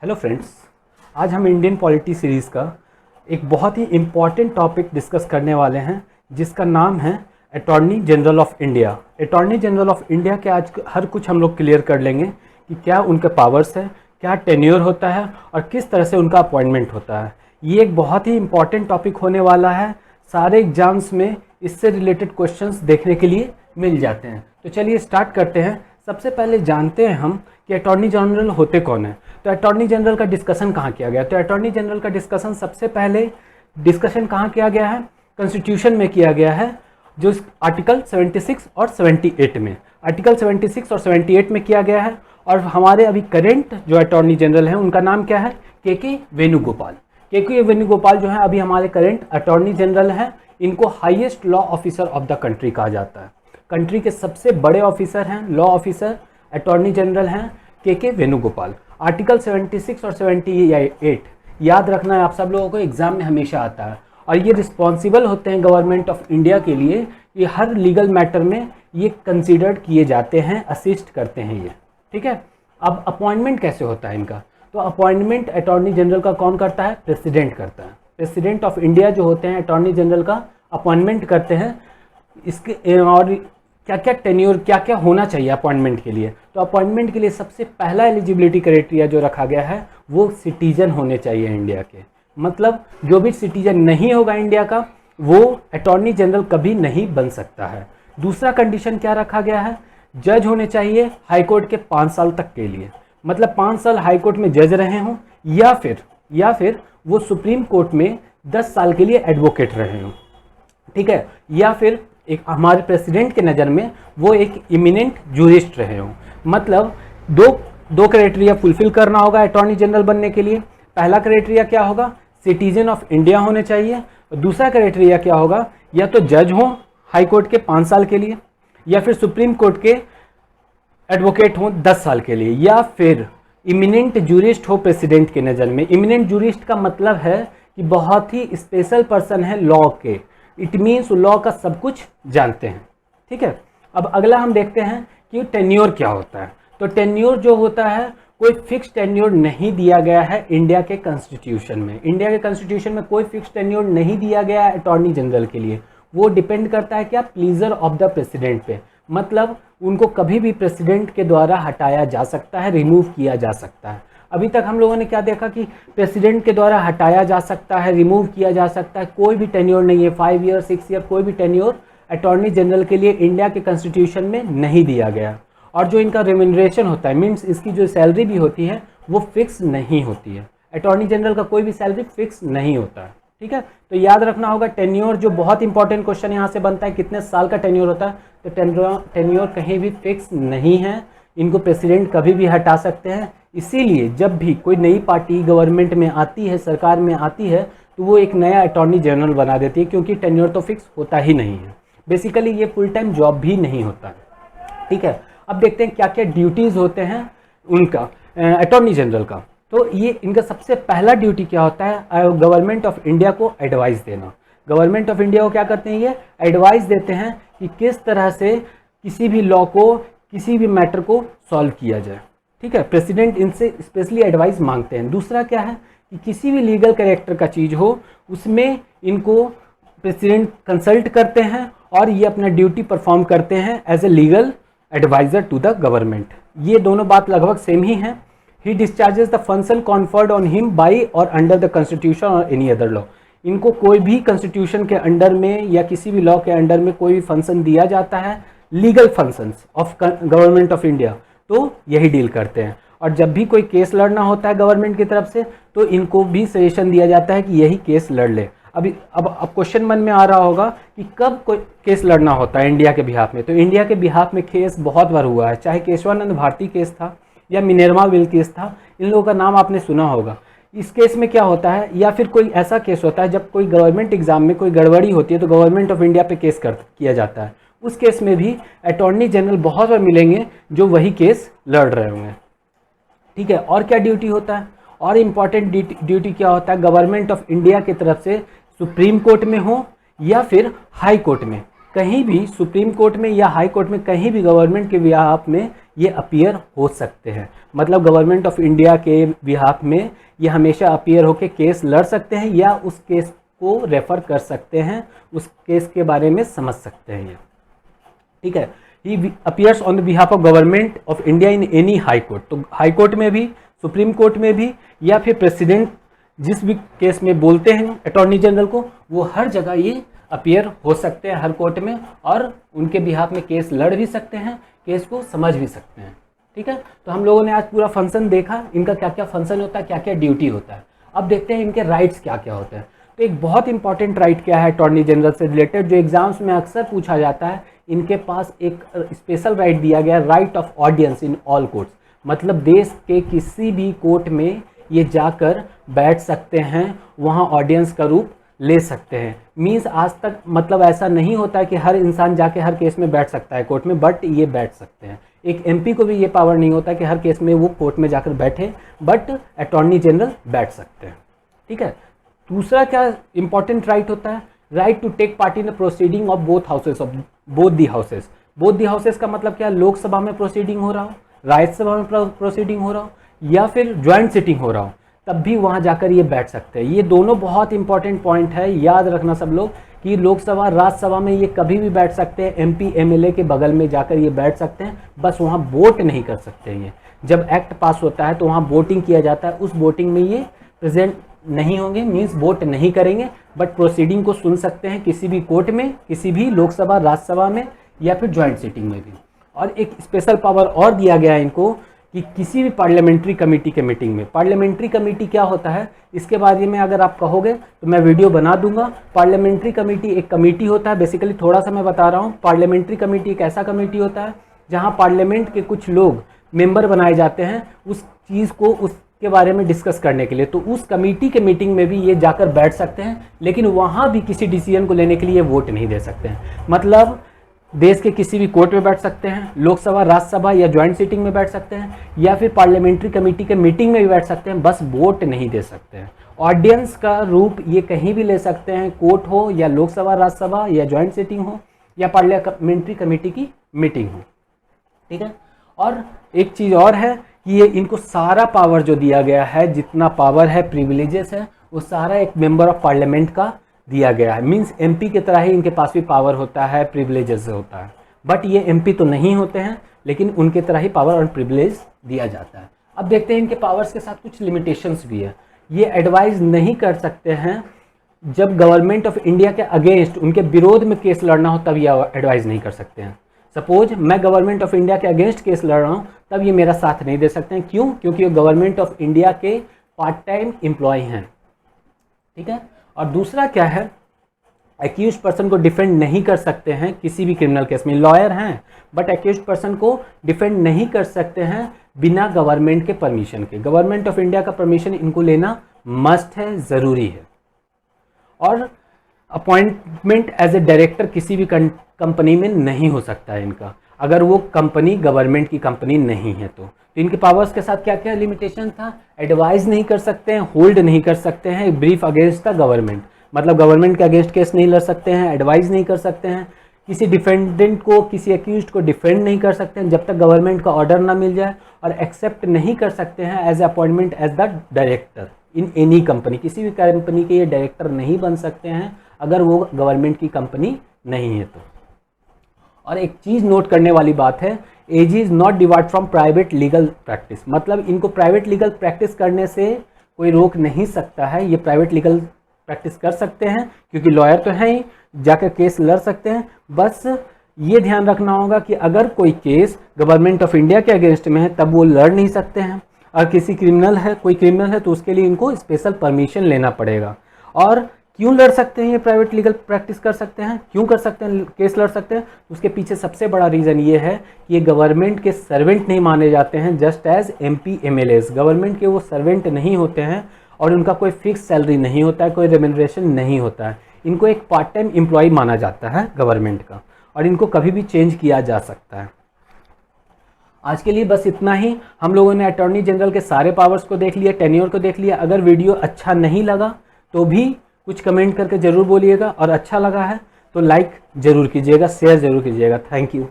Hello friends, आज हम Indian polity series का एक बहुत ही इम्पॉर्टेंट टॉपिक डिस्कस करने वाले हैं जिसका नाम है attorney general of India. Attorney general of India के आज हर कुछ हम लोग क्लियर कर लेंगे कि क्या उनके पावर्स है, क्या टेन्योर होता है और किस तरह से उनका अपॉइंटमेंट होता है। ये एक बहुत ही इम्पॉर्टेंट टॉपिक होने वाला है। सारे एग्जाम्स में इससे रिलेटेड क्वेश्चंस देखने के लिए मिल जाते हैं। तो चलिए स्टार्ट करते हैं। सबसे पहले जानते हैं हम कि अटॉर्नी जनरल होते कौन है। तो अटॉर्नी जनरल का डिस्कशन कहाँ किया गया? तो अटॉर्नी जनरल का डिस्कशन सबसे पहले डिस्कशन कहाँ किया गया है? कॉन्स्टिट्यूशन में किया गया है, जो आर्टिकल 76 और 78 में। आर्टिकल 76 और 78 में किया गया है। और हमारे अभी करेंट जो अटॉर्नी जनरल हैं उनका नाम क्या है? के वेणुगोपाल। के वेणुगोपाल जो है अभी हमारे करेंट अटॉर्नी जनरल हैं। इनको highest law officer of the country कहा जाता है। कंट्री के सबसे बड़े ऑफिसर हैं, लॉ ऑफिसर अटॉर्नी जनरल हैं के वेणुगोपाल। आर्टिकल 76 और 78 याद रखना है, आप सब लोगों को एग्जाम में हमेशा आता है। और ये रिस्पॉन्सिबल होते हैं गवर्नमेंट ऑफ इंडिया के लिए। ये हर लीगल मैटर में ये कंसीडर्ड किए जाते हैं, असिस्ट करते हैं ये, ठीक है। अब अपॉइंटमेंट कैसे होता है इनका? तो अपॉइंटमेंट अटॉर्नी जनरल का कौन करता है? प्रेसिडेंट करता है। प्रेसिडेंट ऑफ इंडिया जो होते हैं अटॉर्नी जनरल का अपॉइंटमेंट करते हैं। इसके और क्या क्या टेन्योर, क्या क्या होना चाहिए अपॉइंटमेंट के लिए? तो अपॉइंटमेंट के लिए सबसे पहला एलिजिबिलिटी क्राइटेरिया जो रखा गया है वो सिटीजन होने चाहिए इंडिया के। मतलब जो भी सिटीजन नहीं होगा इंडिया का वो अटॉर्नी जनरल कभी नहीं बन सकता है। दूसरा कंडीशन क्या रखा गया है? जज होने चाहिए हाई कोर्ट के 5 साल तक के लिए। मतलब 5 साल हाई कोर्ट में जज रहे हों या फिर वो सुप्रीम कोर्ट में 10 साल के लिए एडवोकेट रहे हों, ठीक है। या फिर एक हमारे प्रेसिडेंट के नज़र में वो एक इमिनेंट जूरिस्ट रहे हों। मतलब दो क्राइटेरिया फुलफिल करना होगा अटॉर्नी जनरल बनने के लिए। पहला क्राइटेरिया क्या होगा? सिटीजन ऑफ इंडिया होने चाहिए। और दूसरा क्राइटेरिया क्या होगा? या तो जज हों हाई कोर्ट के 5 साल के लिए, या फिर सुप्रीम कोर्ट के एडवोकेट हों 10 साल के लिए, या फिर इमिनेंट जूरिस्ट हो प्रेसिडेंट के नज़र में। इमिनेंट जूरिस्ट का मतलब है कि बहुत ही स्पेशल पर्सन है लॉ के। इट मीन्स लॉ का सब कुछ जानते हैं, ठीक है। अब अगला हम देखते हैं कि टेन्योर क्या होता है। तो टेन्योर जो होता है, कोई फिक्स टेन्योर नहीं दिया गया है इंडिया के कॉन्स्टिट्यूशन में। इंडिया के कॉन्स्टिट्यूशन में कोई फिक्स टेन्योर नहीं दिया गया है अटॉर्नी जनरल के लिए। वो डिपेंड करता है क्या? प्लीजर ऑफ द प्रेसिडेंट पे। मतलब उनको कभी भी प्रेसिडेंट के द्वारा हटाया जा सकता है, रिमूव किया जा सकता है। अभी तक हम लोगों ने क्या देखा कि प्रेसिडेंट के द्वारा हटाया जा सकता है, रिमूव किया जा सकता है। कोई भी टेन्योर नहीं है, 5 ईयर 6 ईयर कोई भी टेन्योर अटॉर्नी जनरल के लिए इंडिया के कॉन्स्टिट्यूशन में नहीं दिया गया। और जो इनका रेम्यूनरेशन होता है, मीन्स इसकी जो सैलरी भी होती है वो फिक्स नहीं होती है। अटॉर्नी जनरल का कोई भी सैलरी फिक्स नहीं होता है, ठीक है। तो याद रखना होगा टेन्योर, जो बहुत इंपॉर्टेंट क्वेश्चन यहाँ से बनता है, कितने साल का टेन्योर होता है? तो टेन्योर कहीं भी फिक्स नहीं है। इनको प्रेसिडेंट कभी भी हटा सकते हैं। इसीलिए जब भी कोई नई पार्टी गवर्नमेंट में आती है, सरकार में आती है, तो वो एक नया अटॉर्नी जनरल बना देती है, क्योंकि टेन्योर तो फिक्स होता ही नहीं है। बेसिकली ये फुल टाइम जॉब भी नहीं होता है, ठीक है। अब देखते हैं क्या क्या ड्यूटीज़ होते हैं उनका अटॉर्नी जनरल का। तो ये इनका सबसे पहला ड्यूटी क्या होता है? गवर्नमेंट ऑफ इंडिया को एडवाइस देना। गवर्नमेंट ऑफ इंडिया को क्या करते हैं? ये एडवाइस देते हैं कि किस तरह से किसी भी लॉ को, किसी भी मैटर को सॉल्व किया जाए, ठीक है। प्रेसिडेंट इनसे स्पेशली एडवाइस मांगते हैं। दूसरा क्या है कि किसी भी लीगल कैरेक्टर का चीज़ हो उसमें इनको प्रेसिडेंट कंसल्ट करते हैं और ये अपना ड्यूटी परफॉर्म करते हैं as a legal advisor to the government. ये दोनों बात लगभग सेम ही हैं। He discharges the function conferred on him by और अंडर द कॉन्स्टिट्यूशन और एनी अदर लॉ। इनको कोई भी कॉन्स्टिट्यूशन के अंडर में या किसी भी लॉ के अंडर में कोई भी फंक्शन दिया जाता है, legal functions of government of India, तो यही डील करते हैं। और जब भी कोई केस लड़ना होता है गवर्नमेंट की तरफ से, तो इनको भी सजेशन दिया जाता है कि यही केस लड़ ले। अब क्वेश्चन मन में आ रहा होगा कि कब कोई केस लड़ना होता है इंडिया के बिहाफ में? तो इंडिया के बिहाफ में केस बहुत बार हुआ है, चाहे केशवानंद भारती केस था या मिनर्वा विल केस था। इन लोगों का नाम आपने सुना होगा। इस केस में क्या होता है, या फिर कोई ऐसा केस होता है जब कोई गवर्नमेंट एग्जाम में कोई गड़बड़ी होती है तो गवर्नमेंट ऑफ इंडिया पे केस किया जाता है। उस केस में भी अटॉर्नी जनरल बहुत बार मिलेंगे जो वही केस लड़ रहे होंगे, ठीक है। और क्या ड्यूटी होता है? और इम्पॉर्टेंट ड्यूटी क्या होता है? गवर्नमेंट ऑफ इंडिया की तरफ से सुप्रीम कोर्ट में हो या फिर हाई कोर्ट में कहीं भी सुप्रीम कोर्ट में या हाई कोर्ट में कहीं भी गवर्नमेंट के बिहाफ में ये अपीयर हो सकते हैं। मतलब गवर्नमेंट ऑफ इंडिया के बिहाफ में ये हमेशा अपीयर होकर केस लड़ सकते हैं या उस केस को रेफर कर सकते हैं, उस केस के बारे में समझ सकते हैं ये, ठीक है। ही appears on the behalf of government of India in any high court, तो हाई कोर्ट में भी, सुप्रीम कोर्ट में भी, या फिर प्रेसिडेंट जिस भी केस में बोलते हैं अटॉर्नी जनरल को, वो हर जगह ये अपीयर हो सकते हैं हर कोर्ट में, और उनके बिहाफ में केस लड़ भी सकते हैं, केस को समझ भी सकते हैं, ठीक है। तो हम लोगों ने आज पूरा फंक्शन देखा, इनका क्या क्या फंक्शन होता है, क्या क्या ड्यूटी होता है। अब देखते हैं इनके राइट्स क्या क्या होते हैं। तो एक बहुत इंपॉर्टेंट राइट क्या है अटॉर्नी जनरल से रिलेटेड, जो एग्जाम्स में अक्सर पूछा जाता है, इनके पास एक स्पेशल राइट दिया गया है, right of audience in all courts. मतलब देश के किसी भी कोर्ट में ये जाकर बैठ सकते हैं, वहाँ ऑडियंस का रूप ले सकते हैं। मीन्स आज तक मतलब ऐसा नहीं होता है कि हर इंसान जाके हर केस में बैठ सकता है कोर्ट में, बट ये बैठ सकते हैं। एक एमपी को भी ये पावर नहीं होता कि हर केस में वो कोर्ट में जाकर बैठे, बट अटॉर्नी जनरल बैठ सकते हैं, ठीक है। दूसरा क्या इंपॉर्टेंट राइट होता है, right to take part in the proceeding of both houses of both the houses. Both the houses का मतलब क्या, लोकसभा में प्रोसीडिंग हो रहा हो, राज्यसभा में प्रोसीडिंग हो रहा हो, या फिर ज्वाइंट सिटिंग हो रहा हो, तब भी वहाँ जाकर ये बैठ सकते हैं। ये दोनों बहुत इंपॉर्टेंट पॉइंट है, याद रखना सब लोग कि लोकसभा राज्यसभा में ये कभी भी बैठ सकते हैं, एमपी एमएलए के बगल में जाकर ये बैठ सकते हैं, बस वहाँ वोट नहीं कर सकते हैं। ये जब एक्ट पास होता है तो वहाँ वोटिंग किया जाता है, उस वोटिंग में ये प्रेजेंट नहीं होंगे, मीन्स वोट नहीं करेंगे, बट प्रोसीडिंग को सुन सकते हैं किसी भी कोर्ट में, किसी भी लोकसभा राज्यसभा में, या फिर ज्वाइंट सिटिंग में भी। और एक स्पेशल पावर और दिया गया है इनको कि किसी भी पार्लियामेंट्री कमेटी के मीटिंग में, पार्लियामेंट्री कमेटी क्या होता है इसके बारे में अगर आप कहोगे तो मैं वीडियो बना दूंगा। पार्लियामेंट्री कमेटी एक कमेटी होता है, बेसिकली थोड़ा सा मैं बता रहा हूँ। पार्लियामेंट्री कमेटी एक ऐसा कमेटी होता है जहाँ पार्लियामेंट के कुछ लोग मेंबर बनाए जाते हैं उस चीज़ को, उसके बारे में डिस्कस करने के लिए। तो उस कमेटी के मीटिंग में भी ये जाकर बैठ सकते हैं, लेकिन वहाँ भी किसी डिसीजन को लेने के लिए वोट नहीं दे सकते हैं। मतलब देश के किसी भी कोर्ट में बैठ सकते हैं, लोकसभा राज्यसभा या ज्वाइंट सिटिंग में बैठ सकते हैं, या फिर पार्लियामेंट्री कमेटी के मीटिंग में भी बैठ सकते हैं, बस वोट नहीं दे सकते हैं। ऑडियंस का रूप ये कहीं भी ले सकते हैं, कोर्ट हो या लोकसभा राज्यसभा या ज्वाइंट सिटिंग हो या पार्लियामेंट्री कमेटी की मीटिंग हो, ठीक है। और एक चीज़ और है कि ये इनको सारा पावर जो दिया गया है, जितना पावर है, प्रिविलेजेस है, वो सारा एक मेंबर ऑफ पार्लियामेंट का दिया गया है। मींस एमपी की तरह ही इनके पास भी पावर होता है, प्रिविलेजेस होता है, बट ये एमपी तो नहीं होते हैं, लेकिन उनके तरह ही पावर और प्रिविलेज दिया जाता है। अब देखते हैं इनके पावर्स के साथ कुछ लिमिटेशंस भी है। ये एडवाइस नहीं कर सकते हैं जब गवर्नमेंट ऑफ इंडिया के अगेंस्ट, उनके विरोध में केस लड़ना हो तब ये एडवाइस नहीं कर सकते हैं। सपोज मैं गवर्नमेंट ऑफ इंडिया के अगेंस्ट केस लड़ रहा हूँ, तब ये मेरा साथ नहीं दे सकते हैं। क्यों? क्योंकि ये गवर्नमेंट ऑफ इंडिया के पार्ट टाइम एम्प्लॉय हैं, ठीक है। और दूसरा क्या है, एक्यूज्ड पर्सन को डिफेंड नहीं कर सकते हैं किसी भी क्रिमिनल केस में। लॉयर हैं बट एक्यूज्ड पर्सन को डिफेंड नहीं कर सकते हैं बिना गवर्नमेंट के परमिशन के। गवर्नमेंट ऑफ इंडिया का परमिशन इनको लेना मस्ट है, ज़रूरी है। और अपॉइंटमेंट एज ए डायरेक्टर किसी भी कंपनी में नहीं हो सकता है इनका, अगर वो कंपनी गवर्नमेंट की कंपनी नहीं है तो इनके पावर्स के साथ क्या क्या लिमिटेशन था, एडवाइस नहीं कर सकते हैं, होल्ड नहीं कर सकते हैं ब्रीफ अगेंस्ट द गवर्नमेंट, मतलब गवर्नमेंट के अगेंस्ट केस नहीं लड़ सकते हैं, एडवाइस नहीं कर सकते हैं, किसी डिफेंडेंट को, किसी एक्यूज्ड को डिफेंड नहीं कर सकते हैं जब तक गवर्नमेंट का ऑर्डर ना मिल जाए, और एक्सेप्ट नहीं कर सकते हैं as appointment as the director in any company. किसी भी कंपनी के ये डायरेक्टर नहीं बन सकते हैं अगर वो गवर्नमेंट की कंपनी नहीं है तो। और एक चीज़ नोट करने वाली बात है, as is not divide from private legal practice, मतलब इनको प्राइवेट लीगल प्रैक्टिस करने से कोई रोक नहीं सकता है। ये प्राइवेट लीगल प्रैक्टिस कर सकते हैं क्योंकि लॉयर तो हैं ही, जाकर केस लड़ सकते हैं। बस ये ध्यान रखना होगा कि अगर कोई केस गवर्नमेंट ऑफ इंडिया के अगेंस्ट में है तब वो लड़ नहीं सकते हैं, और किसी क्रिमिनल है, कोई क्रिमिनल है तो उसके लिए इनको स्पेशल परमिशन लेना पड़ेगा। और क्यों लड़ सकते हैं, ये प्राइवेट लीगल प्रैक्टिस कर सकते हैं, क्यों कर सकते हैं, केस लड़ सकते हैं, उसके पीछे सबसे बड़ा रीज़न ये है कि ये गवर्नमेंट के सर्वेंट नहीं माने जाते हैं, just as MP MLAs. Government के वो सर्वेंट नहीं होते हैं और उनका कोई फिक्स सैलरी नहीं होता है, कोई रेम्यूनरेशन नहीं होता है। इनको एक पार्ट टाइम एम्प्लॉय माना जाता है गवर्नमेंट का, और इनको कभी भी चेंज किया जा सकता है। आज के लिए बस इतना ही। हम लोगों ने अटॉर्नी जनरल के सारे पावर्स को देख लिया, टेन्योर को देख लिया। अगर वीडियो अच्छा नहीं लगा तो भी कुछ कमेंट करके ज़रूर बोलिएगा, और अच्छा लगा है तो लाइक ज़रूर कीजिएगा, शेयर ज़रूर कीजिएगा। Thank you.